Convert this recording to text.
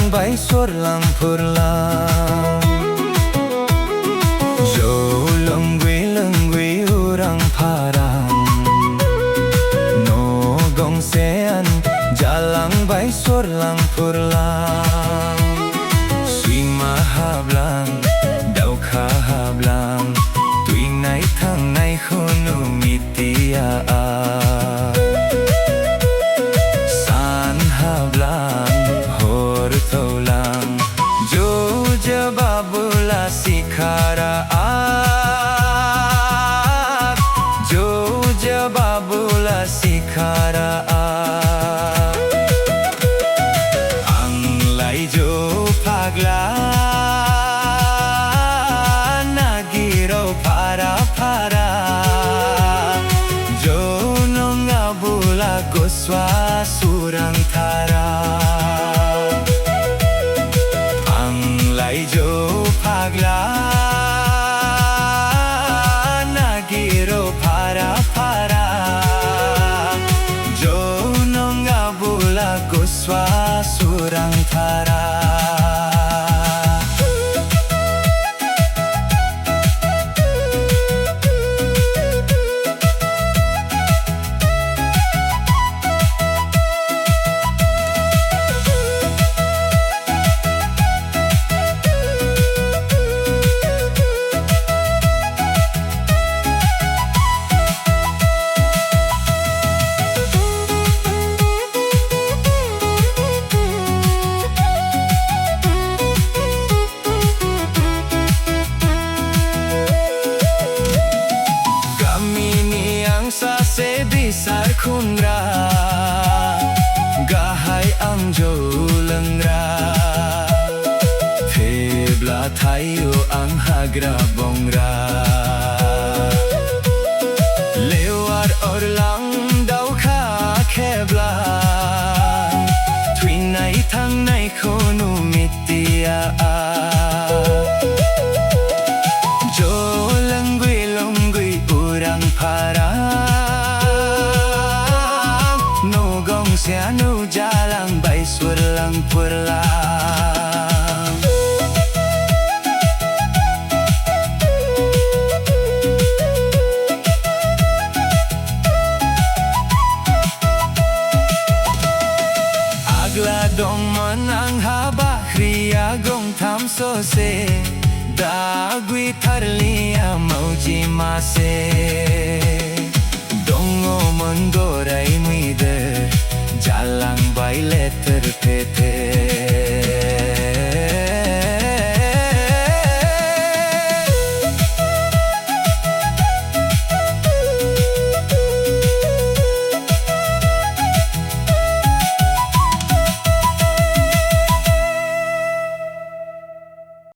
Jalangbay surlang purlang Jo lenggui urang parang No gong sean Jalangbay surlang purlang Sui mahablang Dau kahablang Tuing nai thang nai khunu mitia San hablang hor tholang Jo jababula sikhara Jo jababula sikhara Anglai jo pagla Nagiro para para Jo nongabula goswa surang thara Anglai jo pagla Nagiro para para Jo nongabula goswa surang thara Sa bisar khunra Gahai ang jo lengra Phebla thayo ang hagra bongra Lewar orlang dau kha khebla Twinai thang nai khonu mitia Jo lenggui urang parang Sianu jalangbay surlang purlang Agla dong manang haba kriya gong tham so se Dagwi tharliya mauji mase Dongo mendorai muider Jalangbay letter pete